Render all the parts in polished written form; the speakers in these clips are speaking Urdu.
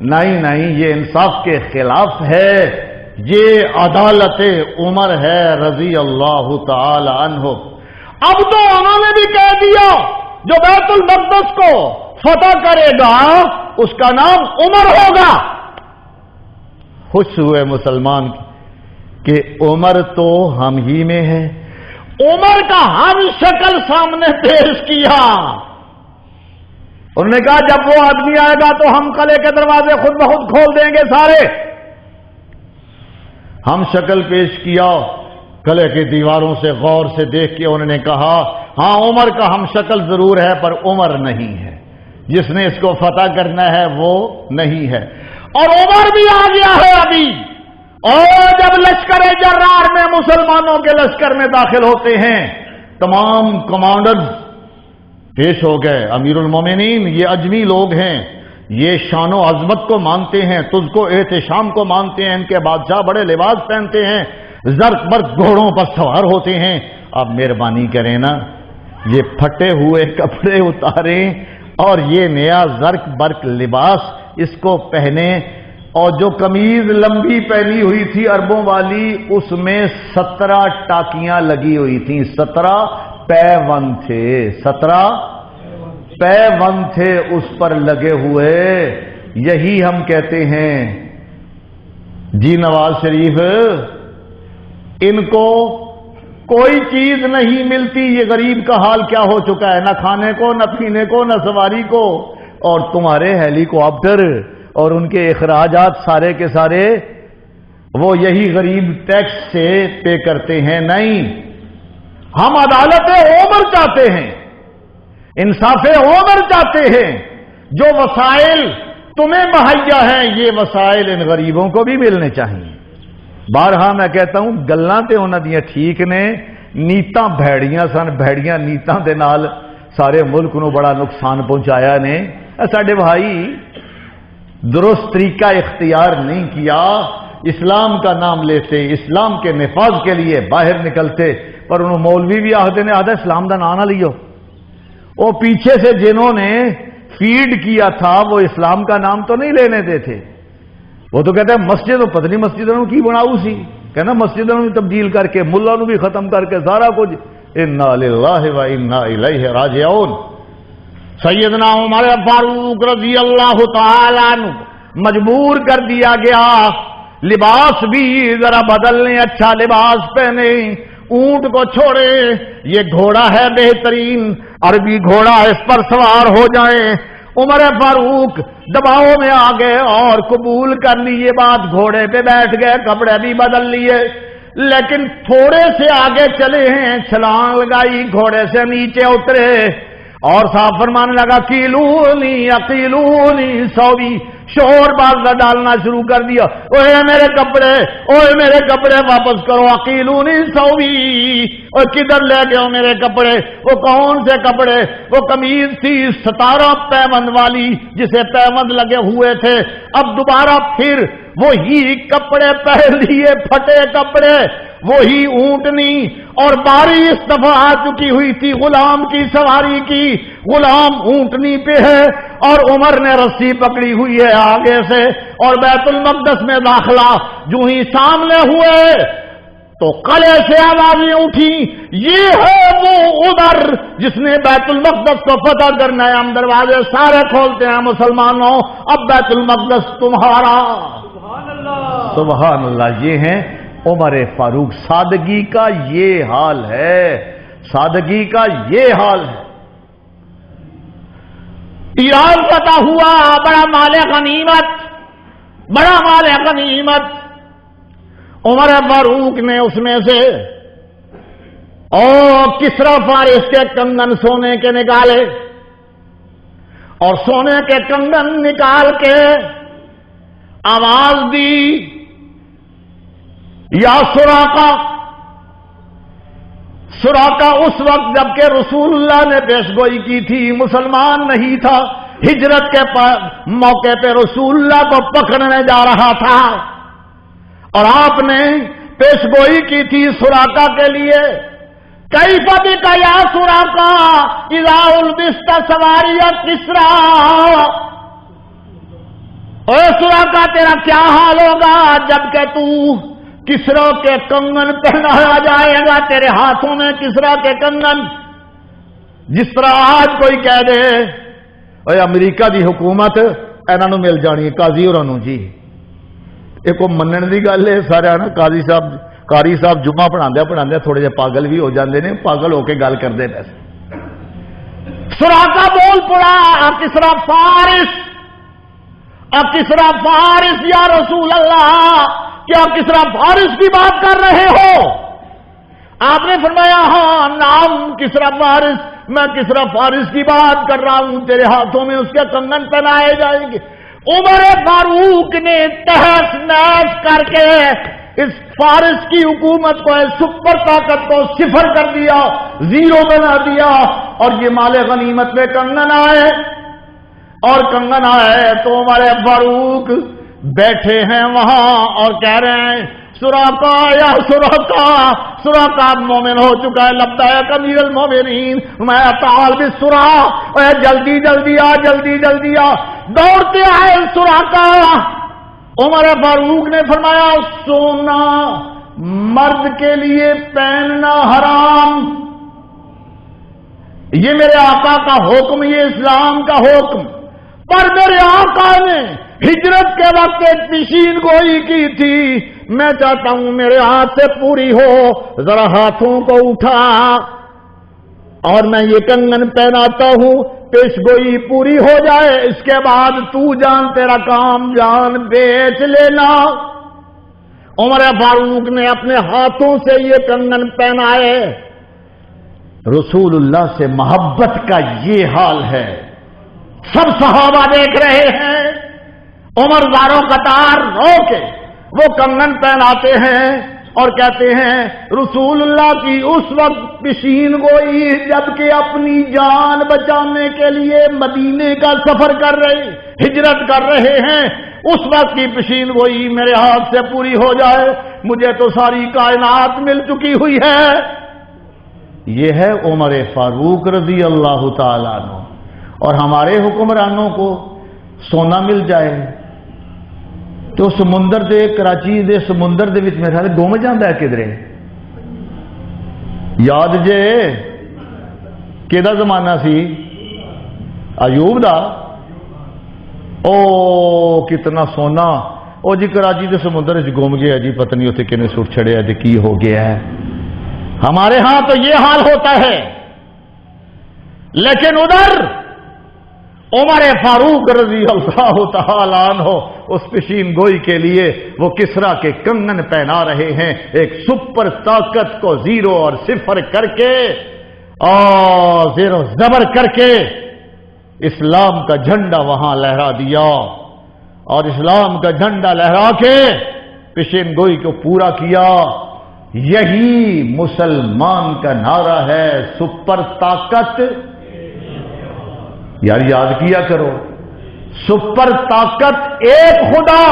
نہیں نہیں، یہ انصاف کے خلاف ہے، یہ عدالت عمر ہے رضی اللہ تعالی عنہ۔ اب تو انہوں نے بھی کہہ دیا جو بیت المقدس کو فتح کرے گا اس کا نام عمر ہوگا۔ خوش ہوئے مسلمان کہ عمر تو ہم ہی میں ہے۔ عمر کا ہم شکل سامنے پیش کیا، انہوں نے کہا جب وہ آدمی آئے گا تو ہم قلعے کے دروازے خود بخود کھول دیں گے سارے۔ ہم شکل پیش کیا، قلعے کی دیواروں سے غور سے دیکھ کے انہوں نے کہا ہاں عمر کا ہم شکل ضرور ہے پر عمر نہیں ہے، جس نے اس کو فتح کرنا ہے وہ نہیں ہے۔ اور عمر بھی آ گیا ہے ابھی، اور جب لشکر جرار میں مسلمانوں کے لشکر میں داخل ہوتے ہیں تمام کمانڈرز پیش ہو گئے۔ امیر المومنین یہ اجمی لوگ ہیں، یہ شان و عظمت کو مانتے ہیں، تجھ کو احتشام کو مانتے ہیں، ان کے بادشاہ بڑے لباس پہنتے ہیں، زرق برق گھوڑوں پر سوار ہوتے ہیں، اب مہربانی کریں نا یہ پھٹے ہوئے کپڑے اتاریں اور یہ نیا زرق برق لباس اس کو پہنے، اور جو قمیض لمبی پہنی ہوئی تھی عربوں والی اس میں 17 ٹاکیاں لگی ہوئی تھیں، 17 پیون تھے، 17 پیون تھے اس پر لگے ہوئے۔ یہی ہم کہتے ہیں جی نواز شریف ان کو کوئی چیز نہیں ملتی، یہ غریب کا حال کیا ہو چکا ہے، نہ کھانے کو نہ پینے کو نہ سواری کو، اور تمہارے ہیلی کاپٹر اور ان کے اخراجات سارے کے سارے وہ یہی غریب ٹیکس سے پے کرتے ہیں۔ نہیں، ہم عدالت عمر چاہتے ہیں، انصاف عمر چاہتے ہیں، جو وسائل تمہیں مہیا ہیں یہ وسائل ان غریبوں کو بھی ملنے چاہیے۔ بارہا میں کہتا ہوں گلاں تے انہاں دیاں ٹھیک نے، نیتاں بھیڑیاں سن، بھیڑیاں نیتاں دے نال سارے ملک نو بڑا نقصان پہنچایا نے۔ ساڈے بھائی درست طریقہ اختیار نہیں کیا، اسلام کا نام لیتے، اسلام کے نفاذ کے لیے باہر نکلتے، پر انہوں مولوی بھی آہدے نے آدھا اسلام دا نام نہ لیو۔ وہ پیچھے سے جنہوں نے فیڈ کیا تھا وہ اسلام کا نام تو نہیں لینے دیتے، وہ تو کہتے ہیں مسجد پتنی مسجد کی بناؤ سی، کہنا مسجد تبدیل کر کے ملا نو بھی ختم کر کے سارا کچھ۔ انا للہ و انا الیہ راجعون۔ سیدنا عمر فاروق رضی اللہ تعالیٰ عنہ مجبور کر دیا گیا لباس بھی ذرا بدلنے، اچھا لباس پہنے، اونٹ کو چھوڑے، یہ گھوڑا ہے بہترین عربی گھوڑا، اس پر سوار ہو جائیں۔ عمر فاروق دباؤ میں آ گئے اور قبول کر لی یہ بات، گھوڑے پہ بیٹھ گئے، کپڑے بھی بدل لیے، لیکن تھوڑے سے آگے چلے ہیں، چھلانگ لگائی، گھوڑے سے نیچے اترے اور صاحب فرمانے لگا قیلونی عقیلونی سوی، شور باز ڈالنا شروع کر دیا، اوے میرے کپڑے، اوے میرے کپڑے واپس کرو، عقیلونی سوی، اور کدھر لے گئے ہو میرے کپڑے؟ وہ کون سے کپڑے؟ وہ قمیض تھی 17 پیوند والی جسے پیوند لگے ہوئے تھے، اب دوبارہ پھر وہی کپڑے پہن لیے، پھٹے کپڑے، وہی اونٹنی، اور باری اس دفعہ آ چکی ہوئی تھی غلام کی سواری کی، غلام اونٹنی پہ ہے اور عمر نے رسی پکڑی ہوئی ہے آگے سے، اور بیت المقدس میں داخلہ جو ہی سامنے ہوئے تو قلعے سے آوازیں اٹھی، یہ ہے وہ عمر جس نے بیت المقدس کو فتح کرنا ہے، ہم دروازے سارے کھولتے ہیں مسلمانوں، اب بیت المقدس تمہارا۔ سبحان اللہ، یہ ہیں عمر فاروق، سادگی کا یہ حال ہے، سادگی کا یہ حال ہے۔ ایران فتح ہوا، بڑا مال غنیمت، بڑا مال غنیمت، عمر فاروق نے اس میں سے اور کسرا فارس کے کنگن سونے کے نکالے، اور سونے کے کنگن نکال کے آواز دی یا سراقہ۔ سراقہ اس وقت جبکہ رسول اللہ نے پیشگوئی کی تھی، مسلمان نہیں تھا، ہجرت کے موقع پہ رسول اللہ کو پکڑنے جا رہا تھا، اور آپ نے پیشگوئی کی تھی سراقہ کے لیے، کیف بک یا سراقہ اذا البست سواریہ کسرا، اے سراقہ تیرا کیا حال ہوگا جب کہ تو کسرا کے کنگن پہنایا جائے گا، تیرے ہاتھوں میں کسرا کے کنگن. جس طرح آج کوئی کہہ دے اے امریکہ دی حکومت انہاں نوں مل جانی ہے، قاضی ہوراں نوں. جی یہ کوئی منن دی گل ہے؟ سارا نا قاری صاحب جمعہ پڑھاندے تھوڑے جے پاگل بھی ہو جاندے نے، پاگل ہو کے گل کردے پے. سراقہ بول پڑا کسرا فارس، کسرا فارس یا رسول اللہ، کیا کسرا فارس کی بات کر رہے ہو؟ آپ نے فرمایا ہاں نام کسرا فارس، میں کسرا فارس کی بات کر رہا ہوں، تیرے ہاتھوں میں اس کے کنگن پہنائے جائیں گے. عمر فاروق نے تہس نہس کر کے اس فارس کی حکومت کو، سپر طاقت کو صفر کر دیا، زیرو بنا دیا. اور یہ مال غنیمت میں کنگن آئے، اور کنگن آئے تو عمر فاروق بیٹھے ہیں وہاں اور کہہ رہے ہیں سراقہ یا سراقہ، سراقہ مومن ہو چکا ہے، لبیک امیر المومنین، میں تعال بالسرا، اے جلدی جلدی آ، جلدی جلدی آ. دوڑتے آئے سراقہ. عمر فاروق نے فرمایا سونا مرد کے لیے پہننا حرام، یہ میرے آقا کا حکم، یہ اسلام کا حکم. پر میرے آقا نے ہجرت کے وقت ایک پیشین گوئی کی تھی، میں چاہتا ہوں میرے ہاتھ سے پوری ہو، ذرا ہاتھوں کو اٹھا اور میں یہ کنگن پہناتا ہوں، پیش گوئی پوری ہو جائے، اس کے بعد تو جان تیرا کام جان بیچ لینا. عمر فاروق نے اپنے ہاتھوں سے یہ کنگن پہنائے. رسول اللہ سے محبت کا یہ حال ہے. سب صحابہ دیکھ رہے ہیں، عمر زاروں قطار رو کے وہ کنگن پہناتے ہیں اور کہتے ہیں رسول اللہ کی اس وقت پیشین گوئی جبکہ اپنی جان بچانے کے لیے مدینے کا سفر کر رہے، ہجرت کر رہے ہیں، اس وقت کی پیشین گوئی میرے ہاتھ سے پوری ہو جائے، مجھے تو ساری کائنات مل چکی ہوئی ہے. یہ ہے عمر فاروق رضی اللہ تعالیٰ عنہ. اور ہمارے حکمرانوں کو سونا مل جائے تو سمندر دے، کراچی دے سمندر دے وچ میرے خیال گم جاندا ہے کدھرے. یاد جے کیدا زمانہ سی؟ ایوب دا. او کتنا سونا، او جی کراچی دے سمندر وچ گم گیا جی، پتہ نہیں اتنے کنے سٹ چھڑیا جی، کی ہو گیا ہے. ہمارے ہاں تو یہ حال ہوتا ہے، لیکن ادھر عمر فاروق رضی اللہ تعالیٰ عنہ اس پیشین گوئی کے لیے وہ کسرا کے کنگن پہنا رہے ہیں، ایک سپر طاقت کو زیرو اور صفر کر کے اور زیر و زبر کر کے اسلام کا جھنڈا وہاں لہرا دیا، اور اسلام کا جھنڈا لہرا کے پیشین گوئی کو پورا کیا. یہی مسلمان کا نعرہ ہے، سپر طاقت. یار یاد کیا کرو، سپر طاقت ایک خدا،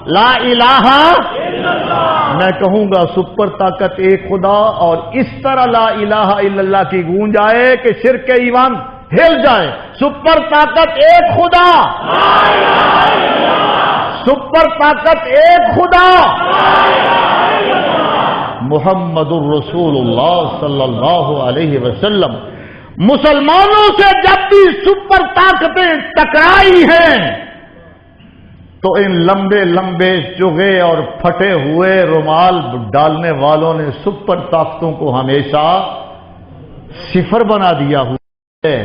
لا الہ الا اللہ. میں کہوں گا سپر طاقت ایک خدا، اور اس طرح لا الہ الا اللہ کی گونج آئے کہ شرک ایمان ہل جائے. سپر طاقت ایک خدا، لا الہ الا اللہ. سپر طاقت ایک خدا، لا الہ الا اللہ. محمد الرسول اللہ صلی اللہ علیہ وسلم. مسلمانوں سے جب بھی سپر طاقتیں ٹکرائی ہیں تو ان لمبے لمبے چگے اور پھٹے ہوئے رومال ڈالنے والوں نے سپر طاقتوں کو ہمیشہ صفر بنا دیا ہوا ہے.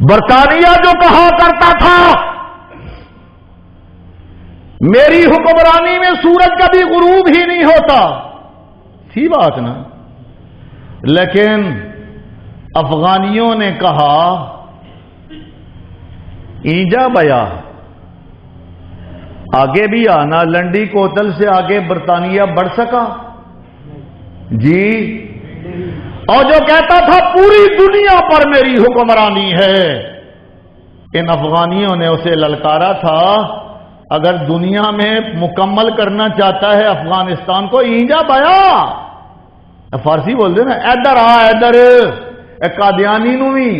برطانیہ جو کہا کرتا تھا میری حکمرانی میں سورج کبھی غروب ہی نہیں ہوتا، تھی بات نا، لیکن افغانیوں نے کہا اینجا بیا آگے بھی آنا، لنڈی کوتل سے آگے برطانیہ بڑھ سکا جی. اور جو کہتا تھا پوری دنیا پر میری حکمرانی ہے، ان افغانیوں نے اسے للکارا تھا اگر دنیا میں مکمل کرنا چاہتا ہے افغانستان کو اینجا بیا. فارسی بول دے نا، ادھر آ ادھر. قادیانی نو بھی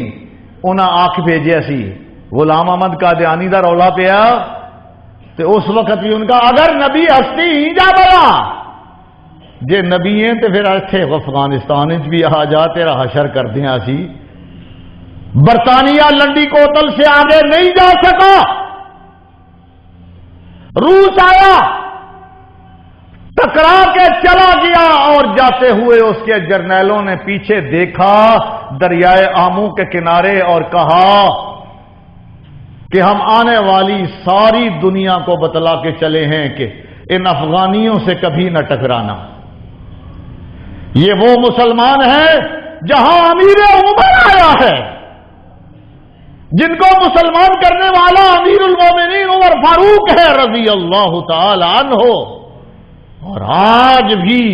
انہاں آنکھ بھیجیا سی، غلام احمد قادیانی دا رولا پیا تو اس وقت بھی ان کا اگر نبی ہستی ہی جا بلا جے نبی ہیں تو پھر اتنے افغانستان بھی آ جا تیرا حشر کر دیا سی برطانیہ لنڈی کوتل سے آگے نہیں جا سکا روس آیا ٹکرا کے چلا گیا اور جاتے ہوئے اس کے جرنیلوں نے پیچھے دیکھا دریائے آمو کے کنارے اور کہا کہ ہم آنے والی ساری دنیا کو بتلا کے چلے ہیں کہ ان افغانیوں سے کبھی نہ ٹکرانا یہ وہ مسلمان ہیں جہاں امیر عمر آیا ہے جن کو مسلمان کرنے والا امیر المومنین عمر فاروق ہے رضی اللہ تعالی عنہ اور آج بھی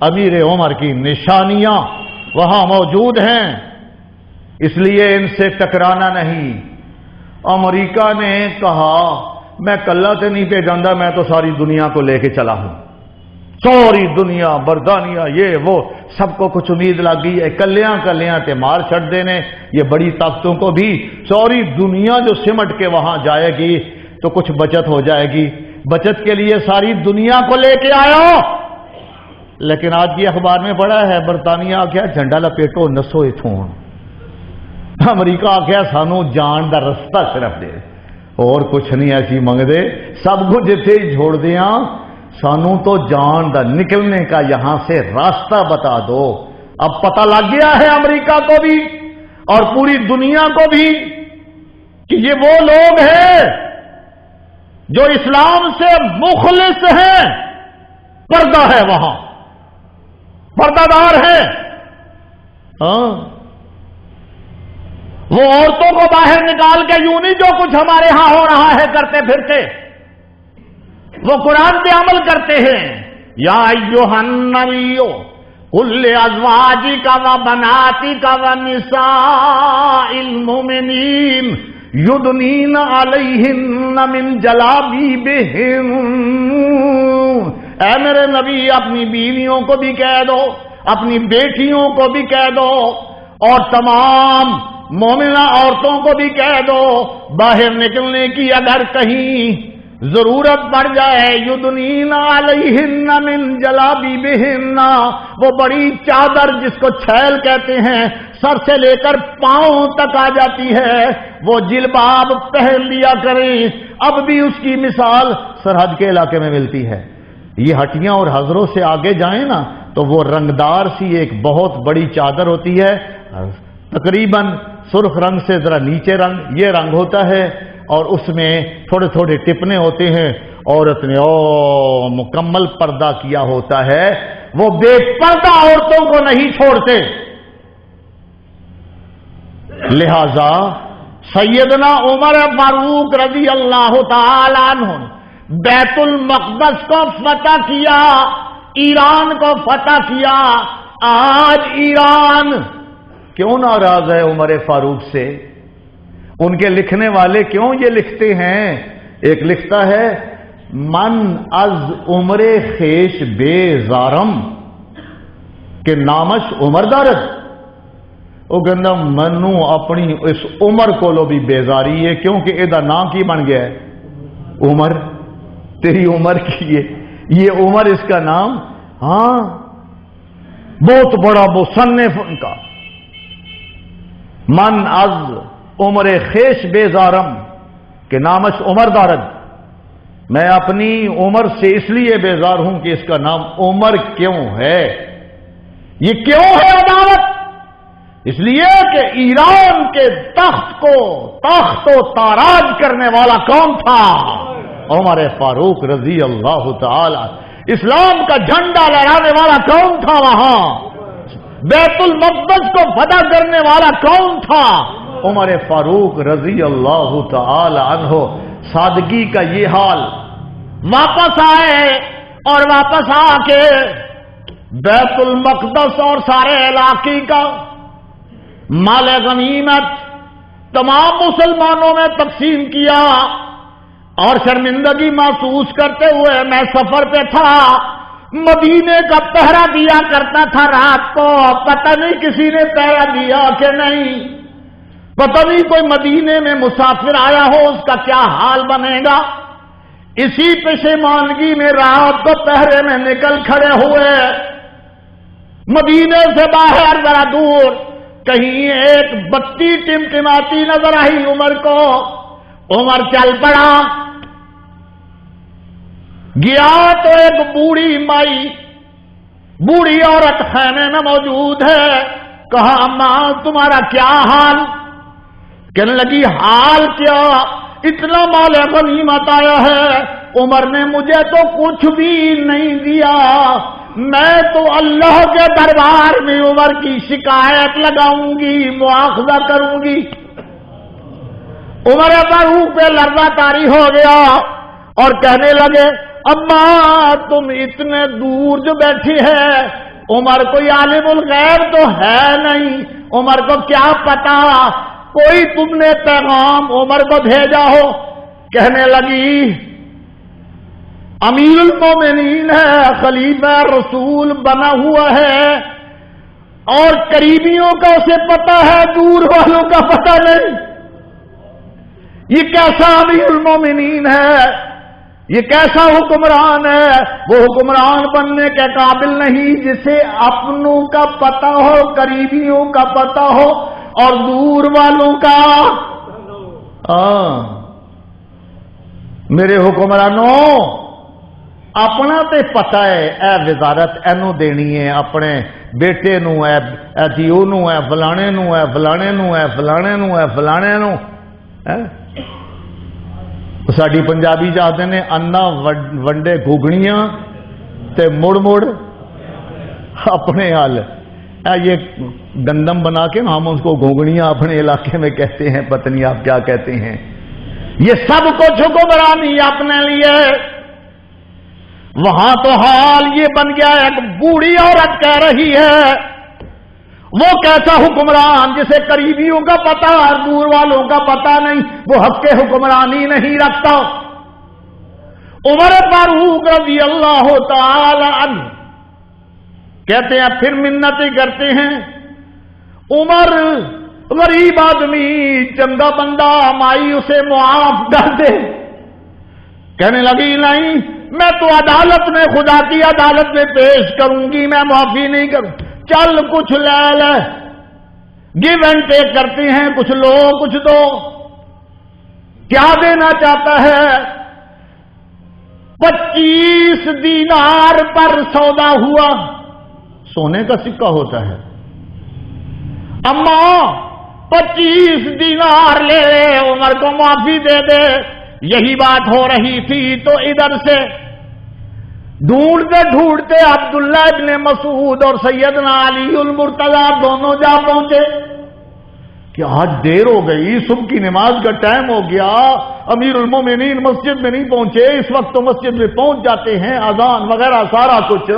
امیر عمر کی نشانیاں وہاں موجود ہیں اس لیے ان سے ٹکرانا نہیں امریکہ نے کہا میں کلہ سے نہیں پہ جاندہ میں تو ساری دنیا کو لے کے چلا ہوں ساری دنیا برطانیہ یہ وہ سب کو کچھ امید لگ گئی ہے کلیاں تے مار چھڑ دینے یہ بڑی طاقتوں کو بھی ساری دنیا جو سمٹ کے وہاں جائے گی تو کچھ بچت ہو جائے گی بچت کے لیے ساری دنیا کو لے کے آیا لیکن آج کی اخبار میں پڑھا ہے برطانیہ آخیا جھنڈا لپیٹو نسو اتوں امریکہ آخیا سانو جان دا رستہ صرف دے اور کچھ نہیں ایسی منگ دے سب کچھ اتنے ہی چھوڑ دیا سانو تو جان دا نکلنے کا یہاں سے راستہ بتا دو اب پتہ لگ گیا ہے امریکہ کو بھی اور پوری دنیا کو بھی کہ یہ وہ لوگ ہیں جو اسلام سے مخلص ہیں پردہ ہے وہاں پردہ دار ہیں ہاں وہ عورتوں کو باہر نکال کے یوں نہیں جو کچھ ہمارے ہاں ہو رہا ہے کرتے پھرتے وہ قرآن پہ عمل کرتے ہیں یا ایھا النبی قل لازواجک و بناتک و نساء المؤمنین یدنین علیہن من جلابیبہن اے میرے نبی اپنی بیویوں کو بھی کہہ دو اپنی بیٹیوں کو بھی کہہ دو اور تمام مومنہ عورتوں کو بھی کہہ دو باہر نکلنے کی اگر کہیں ضرورت پڑ جائے یدنین علیہن من جلابیبہن وہ بڑی چادر جس کو چھیل کہتے ہیں سر سے لے کر پاؤں تک آ جاتی ہے وہ جلباب پہن لیا کریں اب بھی اس کی مثال سرحد کے علاقے میں ملتی ہے یہ ہٹیاں اور حضروں سے آگے جائیں نا تو وہ رنگدار سی ایک بہت بڑی چادر ہوتی ہے تقریباً سرخ رنگ سے ذرا نیچے رنگ یہ رنگ ہوتا ہے اور اس میں تھوڑے تھوڑے ٹپنے ہوتے ہیں عورت نے مکمل پردہ کیا ہوتا ہے وہ بے پردہ عورتوں کو نہیں چھوڑتے لہذا سیدنا عمر فاروق رضی اللہ تعالی عنہ بیت المقدس کو فتح کیا ایران کو فتح کیا آج ایران کیوں ناراض ہے عمر فاروق سے ان کے لکھنے والے کیوں یہ لکھتے ہیں ایک لکھتا ہے من از عمر خیش بے زارم کہ نامش عمر دارد وہ کہنا منو اپنی اس عمر کو لو بھی بیزاری ہے کیونکہ یہ نام کی بن گیا ہے عمر تیری عمر کی یہ عمر اس کا نام ہاں بہت بڑا مصنف ان کا من از عمر خیش بیزارم کہ نامش عمر دارد میں اپنی عمر سے اس لیے بیزار ہوں کہ اس کا نام عمر کیوں ہے یہ کیوں ہے عداوت اس لیے کہ ایران کے تخت و تاراج کرنے والا کون تھا عمر فاروق رضی اللہ تعالی اسلام کا جھنڈا لہرانے والا کون تھا وہاں بیت المقدس کو فتح کرنے والا کون تھا عمر فاروق رضی اللہ تعالی عنہ سادگی کا یہ حال واپس آئے اور واپس آ کے بیت المقدس اور سارے علاقے کا مال غنیمت تمام مسلمانوں میں تقسیم کیا اور شرمندگی محسوس کرتے ہوئے میں سفر پہ تھا مدینے کا پہرا دیا کرتا تھا رات کو پتہ نہیں کسی نے پہرا دیا کہ نہیں پتہ نہیں کوئی مدینے میں مسافر آیا ہو اس کا کیا حال بنے گا اسی پشیمانگی میں رات کو پہرے میں نکل کھڑے ہوئے، مدینے سے باہر ذرا دور کہیں ایک بتی ٹمٹماتی نظر آئی عمر کو، عمر چل پڑا، گیا تو ایک بوڑھی مائی، بوڑھی عورت خیمے میں موجود ہے، کہا اماں تمہارا کیا حال؟ کہنے لگی حال کیا، اتنا مال غنیمت آیا ہے، عمر نے مجھے تو کچھ بھی نہیں دیا، میں تو اللہ کے دربار میں عمر کی شکایت لگاؤں گی، مواخذہ کروں گی۔ عمر فاروق پہ لرزہ طاری ہو گیا اور کہنے لگے اماں تم اتنے دور جو بیٹھی ہے، عمر کوئی عالم الغیب تو ہے نہیں، عمر کو کیا پتا کوئی تم نے پیغام عمر کو بھیجا ہو؟ کہنے لگی امیر المومنین ہے، خلیفہ رسول بنا ہوا ہے، اور قریبیوں کا اسے پتا ہے، دور والوں کا پتا نہیں۔ یہ کیسا امیر المومنین ہے، یہ کیسا حکمران ہے؟ وہ حکمران بننے کے قابل نہیں جسے اپنوں کا پتا ہو، قریبیوں کا پتا ہو اور دور والوں کا۔ میرے حکمرانوں اپنا تے پتا ہے، اے وزارت اینو دینی ہے، اپنے بیٹے نو ہے، دیو نو ہے، فلانے نو ہے، فلانے نو ہے، فلانے نو ہے، فلانے نو۔ ساڈی پنجابی چاہتے ہیں انا ونڈے گھگنیاں تے مڑ مڑ اپنے حل۔ یہ گندم بنا کے ہم اس کو گھوگنیاں اپنے علاقے میں کہتے ہیں، پتہ نہیں آپ کیا کہتے ہیں۔ یہ سب کچھ حکمرانی اپنے لیے۔ وہاں تو حال یہ بن گیا، ایک بوڑھی عورت کہہ رہی ہے وہ کیسا حکمران جسے قریبیوں کا پتا اور دور والوں کا پتا نہیں، وہ حق کے حکمرانی نہیں رکھتا۔ عمر فاروق رضی اللہ تعالی عنہ کہتے ہیں پھر منتیں کرتے ہیں، عمر غریب آدمی چنگا بندہ، مائی اسے معاف کر دے۔ کہنے لگی نہیں، میں تو عدالت میں، خدا کی عدالت میں پیش کروں گی، میں معافی نہیں کروں۔ چل کچھ لے لے، گیو اینڈ ٹیک کرتے ہیں، کچھ لو کچھ دو۔ کیا دینا چاہتا ہے؟ 25 دینار پر سودا ہوا، سونے کا سکہ ہوتا ہے۔ اماں 25 دینار لے لے، عمر کو معافی دے دے۔ یہی بات ہو رہی تھی تو ادھر سے ڈھونڈتے ڈھونڈتے عبداللہ ابن مسعود اور سیدنا علی المرتضی دونوں جا پہنچے کہ آج دیر ہو گئی، صبح کی نماز کا ٹائم ہو گیا، امیر المومنین مسجد میں نہیں پہنچے۔ اس وقت تو مسجد میں پہنچ جاتے ہیں، اذان وغیرہ سارا کچھ۔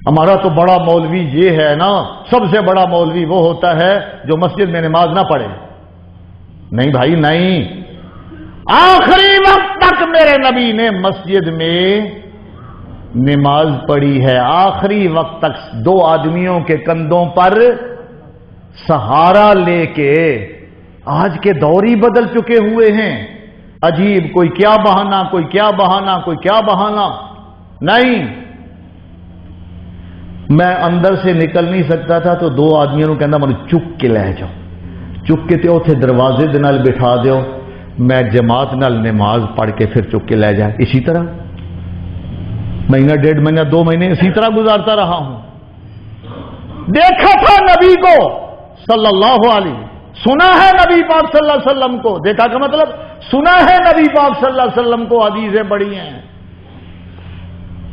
ہمارا تو بڑا مولوی یہ ہے نا، سب سے بڑا مولوی وہ ہوتا ہے جو مسجد میں نماز نہ پڑھے۔ نہیں بھائی نہیں، آخری وقت تک میرے نبی نے مسجد میں نماز پڑھی ہے، آخری وقت تک 2 آدمیوں کے کندھوں پر سہارا لے کے۔ آج کے دور ہی بدل چکے ہوئے ہیں، عجیب، کوئی کیا بہانہ، کوئی کیا بہانہ، کوئی کیا بہانہ۔ نہیں، میں اندر سے نکل نہیں سکتا تھا تو 2 آدمیوں کو کہنا مجھے چک کے لے جاؤ، چک کے تے اوتھے دروازے دے نال بٹھا دیو، میں جماعت نال نماز پڑھ کے پھر چک کے لے جائے۔ اسی طرح مہینہ، 1.5 مہینہ، 2 مہینے اسی طرح گزارتا رہا ہوں۔ دیکھا تھا نبی کو صلی اللہ علیہ، سنا ہے نبی پاک صلی اللہ علیہ وسلم کو، دیکھا کا مطلب سنا ہے نبی پاک صلی اللہ علیہ وسلم کو، حدیثیں پڑھی ہیں۔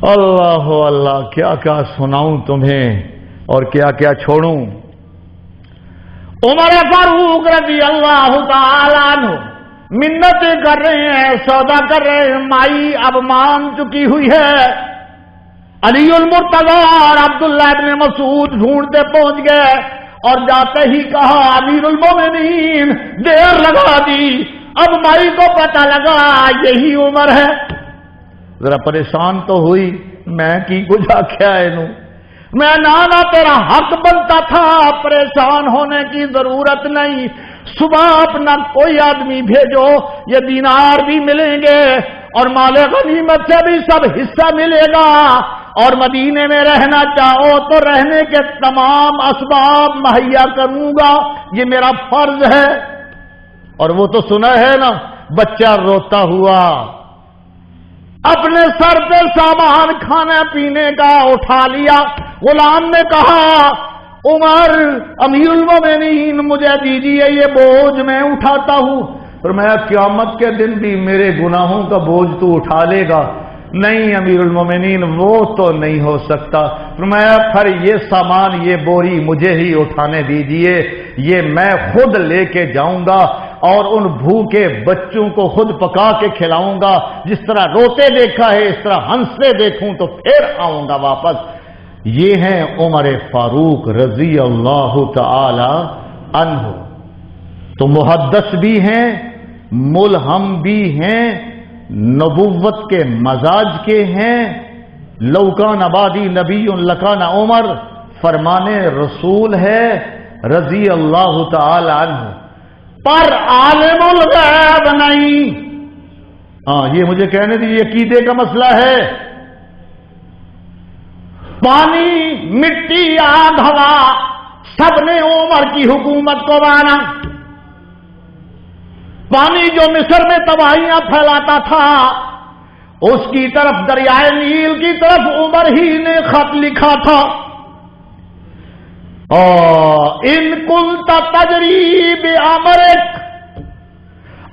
اللہ اللہ، کیا کیا سناؤں تمہیں اور کیا کیا چھوڑوں۔ عمر فاروق رضی اللہ تعالی عنہ منتیں کر رہے ہیں، سودا کر رہے ہیں، مائی اب مان چکی ہوئی ہے۔ علی المرتضی اور عبداللہ ابن مسعود ڈھونڈتے پہنچ گئے اور جاتے ہی کہا امیر المومنین دیر لگا دی، اب مائی کو پتہ لگا یہی عمر ہے۔ ذرا پریشان تو ہوئی، میں کی کچھ آخیا اینو، میں نانا تیرا حق بنتا تھا، پریشان ہونے کی ضرورت نہیں۔ صبح اپنا کوئی آدمی بھیجو، یہ دینار بھی ملیں گے اور مال غنیمت سے بھی سب حصہ ملے گا، اور مدینے میں رہنا چاہو تو رہنے کے تمام اسباب مہیا کروں گا، یہ میرا فرض ہے۔ اور وہ تو سنا ہے نا، بچہ روتا ہوا اپنے سر پہ سامان کھانے پینے کا اٹھا لیا، غلام نے کہا عمر امیر المومنین مجھے دیجیے یہ بوجھ میں اٹھاتا ہوں۔ فرمایا قیامت کے دن بھی میرے گناہوں کا بوجھ تو اٹھا لے گا؟ نہیں امیر المومنین وہ تو نہیں ہو سکتا۔ فرمایا پھر یہ سامان یہ بوری مجھے ہی اٹھانے دیجیے، یہ میں خود لے کے جاؤں گا اور ان بھوکے بچوں کو خود پکا کے کھلاؤں گا، جس طرح روتے دیکھا ہے اس طرح ہنستے دیکھوں تو پھر آؤں گا واپس۔ یہ ہیں عمر فاروق رضی اللہ تعالی عنہ، تو محدث بھی ہیں، ملہم بھی ہیں، نبوت کے مزاج کے ہیں، لوکان آبادی نبی لکان عمر فرمان رسول ہے رضی اللہ تعالی عنہ، پر عالم الغیب نہیں۔ یہ مجھے کہنے دیجیے عقیدے کا مسئلہ ہے۔ پانی مٹی آگ ہوا سب نے عمر کی حکومت کو مانا۔ پانی جو مصر میں تباہیاں پھیلاتا تھا اس کی طرف دریائے نیل کی طرف عمر ہی نے خط لکھا تھا، ان کنت تجری بامرک،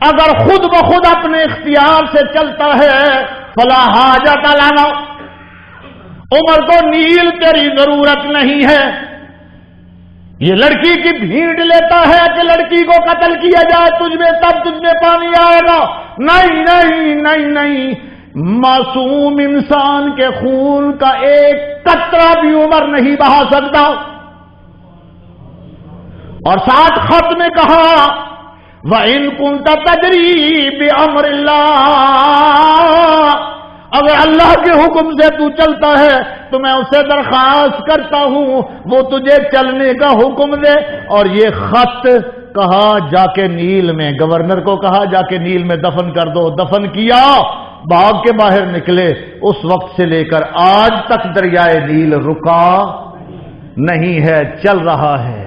اگر خود بخود اپنے اختیار سے چلتا ہے فلا حاجت لنا، عمر کو نیل تیری ضرورت نہیں ہے۔ یہ لڑکی کی بھیڑ لیتا ہے کہ لڑکی کو قتل کیا جائے تجھ میں، تب تجھ میں پانی آئے گا؟ نہیں نہیں نہیں نہیں، معصوم انسان کے خون کا ایک قطرہ بھی عمر نہیں بہا سکتا۔ اور ساتھ خط میں کہا وَإِن كُنْتَ تَجْرِي بِأَمْرِ اللَّهِ، اگر اللہ کے حکم سے تو چلتا ہے تو میں اسے درخواست کرتا ہوں وہ تجھے چلنے کا حکم دے۔ اور یہ خط کہا جا کے نیل میں، گورنر کو کہا جا کے نیل میں دفن کر دو، دفن کیا، باغ کے باہر نکلے، اس وقت سے لے کر آج تک دریائے نیل رکا نہیں ہے، چل رہا ہے،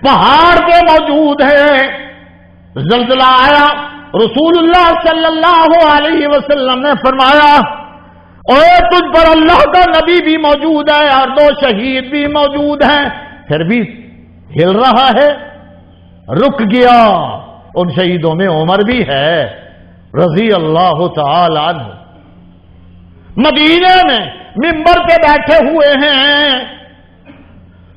پہاڑ پہ موجود ہے۔ زلزلہ آیا، رسول اللہ صلی اللہ علیہ وسلم نے فرمایا اوے تجھ پر اللہ کا نبی بھی موجود ہے اور 2 شہید بھی موجود ہیں، پھر بھی ہل رہا ہے، رک گیا۔ ان شہیدوں میں عمر بھی ہے رضی اللہ تعالی عنہ۔ مدینے میں منبر پہ بیٹھے ہوئے ہیں،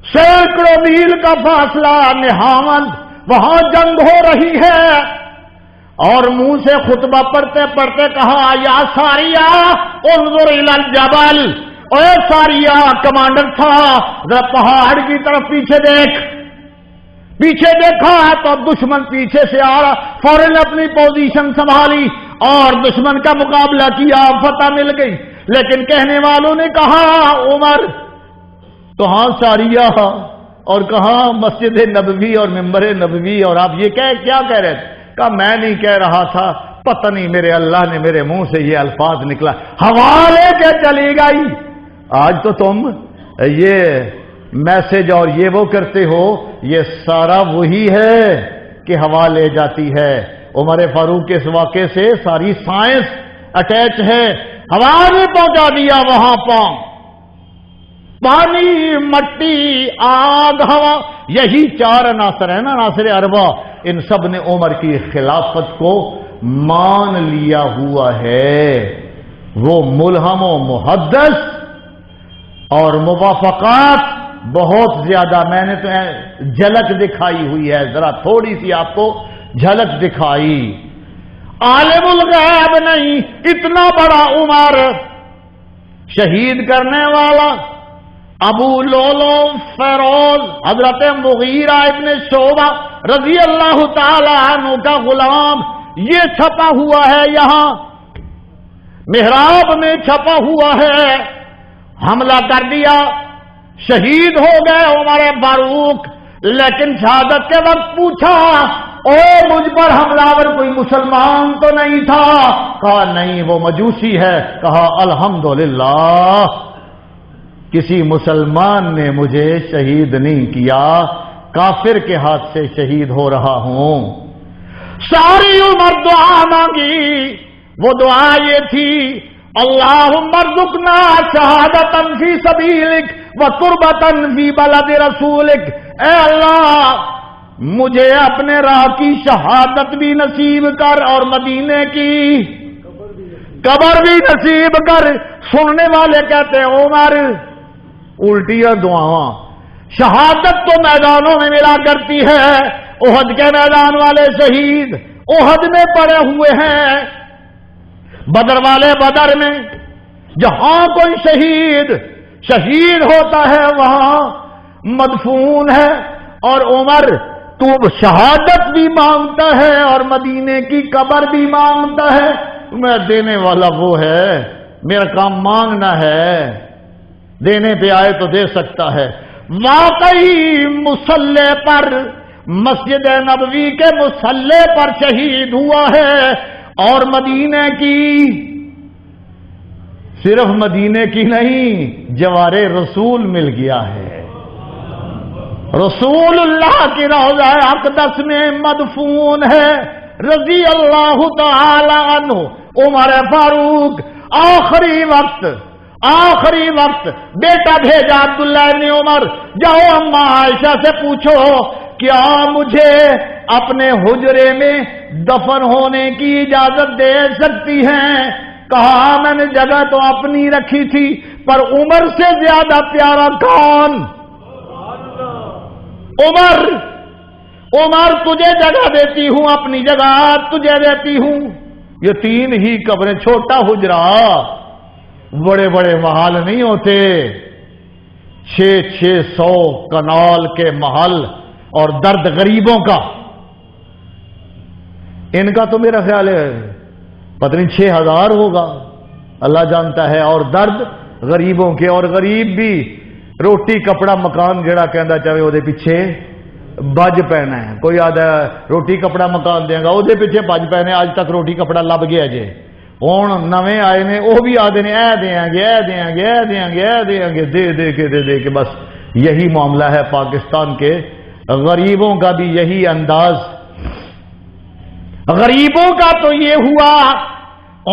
سینکڑوں میل کا فاصلہ نہاوند، وہاں جنگ ہو رہی ہے، اور منہ سے خطبہ پڑھتے پڑھتے کہا یا ساریہ انظر الی الجبل، اے ساریہ کمانڈر تھا ذرا پہاڑ کی طرف پیچھے دیکھ۔ پیچھے دیکھا تو دشمن پیچھے سے آ رہا، فوراً اپنی پوزیشن سنبھالی اور دشمن کا مقابلہ کیا، فتح مل گئی۔ لیکن کہنے والوں نے کہا عمر کہاں ساریہ اور کہاں مسجد نبوی اور منبر نبوی، اور آپ یہ کیا کہہ رہے تھے؟ کہا میں نہیں کہہ رہا تھا، پتہ نہیں میرے اللہ نے میرے منہ سے یہ الفاظ نکلا، حوالے کے چلی گئی۔ آج تو تم یہ میسج اور یہ وہ کرتے ہو، یہ سارا وہی ہے کہ ہوا لے جاتی ہے۔ عمر فاروق کے اس واقعے سے ساری سائنس اٹیچ ہے، ہوا نے پہنچا دیا وہاں پانی مٹی آگ ہوا، یہی 4 عناصر ہیں نا، عناصر اربع، ان سب نے عمر کی خلافت کو مان لیا ہوا ہے۔ وہ ملہم و محدث اور موافقات بہت زیادہ، میں نے تو جھلک دکھائی ہوئی ہے، ذرا تھوڑی سی آپ کو جھلک دکھائی۔ عالم الغیب نہیں، اتنا بڑا عمر، شہید کرنے والا ابو لولو فیروز حضرت مغیرہ ابن شعبہ رضی اللہ تعالی عنہ کا غلام، یہ چھپا ہوا ہے، یہاں محراب میں چھپا ہوا ہے، حملہ کر دیا، شہید ہو گئے عمر فاروق لیکن شہادت کے وقت پوچھا او مجھ پر حملہ کوئی مسلمان تو نہیں تھا؟ کہا نہیں، وہ مجوسی ہے۔ کہا الحمدللہ کسی مسلمان نے مجھے شہید نہیں کیا، کافر کے ہاتھ سے شہید ہو رہا ہوں۔ ساری عمر دعا مانگی، وہ دعا یہ تھی اللہم ارزقنا شہادتا فی سبیلک وتربتا فی بلد رسولک، اے اللہ مجھے اپنے راہ کی شہادت بھی نصیب کر اور مدینے کی قبر بھی نصیب کر۔ سننے والے کہتے ہیں عمر الٹیاں دعاواں، شہادت تو میدانوں میں ملا کرتی ہے، احد کے میدان والے شہید احد میں پڑے ہوئے ہیں، بدر والے بدر میں، جہاں کوئی شہید ہوتا ہے وہاں مدفون ہے۔ اور عمر تو شہادت بھی مانگتا ہے اور مدینے کی قبر بھی مانگتا ہے، میں دینے والا وہ ہے، میرا کام مانگنا ہے، دینے پہ آئے تو دے سکتا ہے۔ واقعی مصلی پر، مسجد نبوی کے مصلی پر شہید ہوا ہے، اور مدینے کی، صرف مدینے کی نہیں، جوار رسول مل گیا ہے، رسول اللہ کی روضہ اقدس میں مدفون ہے رضی اللہ تعالی عنہ۔ عمر فاروق آخری وقت بیٹا بھیجا عبداللہ ابن عمر، جاؤ اماں عائشہ سے پوچھو کیا مجھے اپنے حجرے میں دفن ہونے کی اجازت دے سکتی ہیں؟ کہا میں نے جگہ تو اپنی رکھی تھی، پر عمر سے زیادہ پیارا کون؟ عمر تجھے جگہ دیتی ہوں، اپنی جگہ تجھے دیتی ہوں۔ یہ 3 ہی قبریں، چھوٹا حجرا، بڑے بڑے محل نہیں ہوتے، 600 کنال کے محل، اور درد غریبوں کا، ان کا تو میرا خیال ہے پتہ نہیں 6000 ہوگا، اللہ جانتا ہے، اور درد غریبوں کے، اور غریب بھی روٹی کپڑا مکان جڑا کہندا چاہے وہ پیچھے بج پینا ہے، کوئی آدھا روٹی کپڑا مکان دے گا وہ پیچھے بج پینے، اج تک روٹی کپڑا لب گیا جے، ہوں نویں آئے نے وہ بھی آدھے نے اے دیاں گے دے کے بس یہی معاملہ ہے پاکستان کے غریبوں کا بھی یہی انداز۔ غریبوں کا تو یہ ہوا،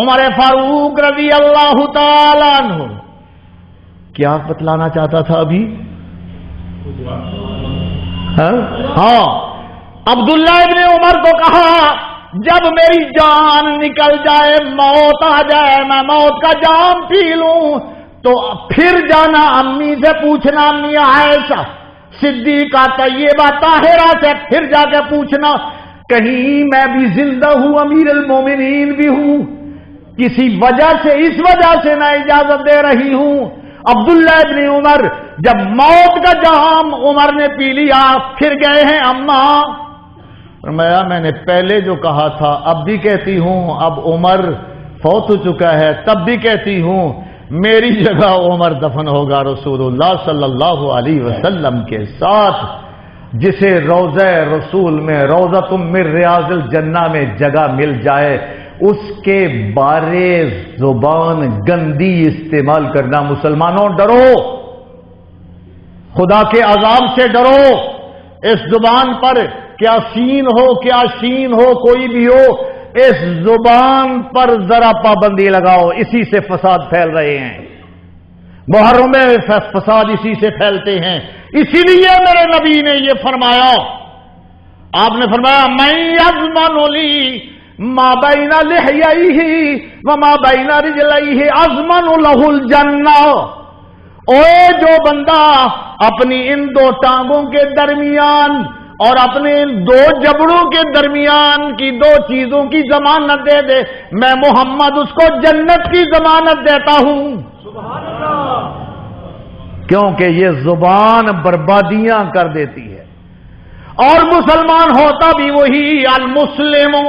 عمر فاروق رضی اللہ تعالی عنہ کیا بتلانا چاہتا تھا ابھی؟ ہاں، عبداللہ ابن عمر کو کہا جب میری جان نکل جائے، موت آ جائے، میں موت کا جام پی لوں تو پھر جانا امی سے پوچھنا، امی عائشہ صدیقہ طیبہ طاہرہ سے پھر جا کے پوچھنا کہیں میں بھی زندہ ہوں، امیر المومنین بھی ہوں، کسی وجہ سے، اس وجہ سے نہ اجازت دے رہی ہوں۔ عبداللہ ابن عمر جب موت کا جام عمر نے پی لیا، پھر گئے ہیں اماں، میں نے پہلے جو کہا تھا اب بھی کہتی ہوں، اب عمر فوت ہو چکا ہے تب بھی کہتی ہوں، میری جگہ عمر دفن ہوگا رسول اللہ صلی اللہ علیہ وسلم کے ساتھ، جسے روضہ رسول میں، روضۃ من ریاض الجنہ میں جگہ مل جائے، اس کے بارے زبان گندی استعمال کرنا، مسلمانوں ڈرو، خدا کے عذاب سے ڈرو، اس زبان پر کیا سین ہو کیا شین ہو کوئی بھی ہو، اس زبان پر ذرا پابندی لگاؤ، اسی سے فساد پھیل رہے ہیں، محرم میں فساد اسی سے پھیلتے ہیں، اسی لیے میرے نبی نے یہ فرمایا، آپ نے فرمایا میں یضمن لی ما بین لحییہ وما بین رجلیہ اضمن لہ الجنہ، اوے جو بندہ اپنی ان 2 ٹانگوں کے درمیان اور اپنے ان 2 جبڑوں کے درمیان کی 2 چیزوں کی ضمانت دے دے، میں محمد اس کو جنت کی ضمانت دیتا ہوں۔ سبحان اللہ، کیونکہ یہ زبان بربادیاں کر دیتی ہے، اور مسلمان ہوتا بھی وہی، المسلم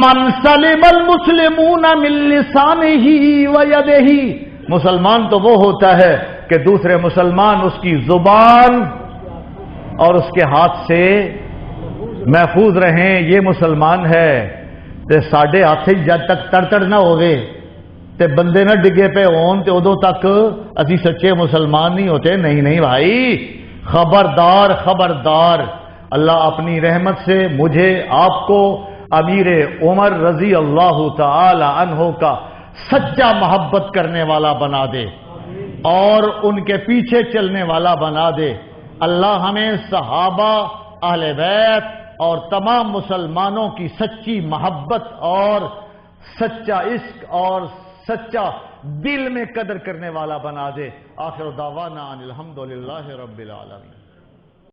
من سلم المسلمون من لسانہ ویدہ، مسلمان تو وہ ہوتا ہے کہ دوسرے مسلمان اس کی زبان اور اس کے ہاتھ سے محفوظ رہیں، یہ مسلمان ہے۔ تے ساڈے ہاتھ جد تک تڑ نہ ہوئے تے بندے نہ ڈگے پہ ہون تے ادو تک اسی سچے مسلمان نہیں ہوتے۔ نہیں بھائی، خبردار خبردار، اللہ اپنی رحمت سے مجھے آپ کو امیر عمر رضی اللہ تعالی عنہ کا سچا محبت کرنے والا بنا دے اور ان کے پیچھے چلنے والا بنا دے۔ اللہ ہمیں صحابہ، اہل بیت اور تمام مسلمانوں کی سچی محبت اور سچا عشق اور سچا دل میں قدر کرنے والا بنا دے۔ آخر دعوانا ان الحمدللہ رب العالمین۔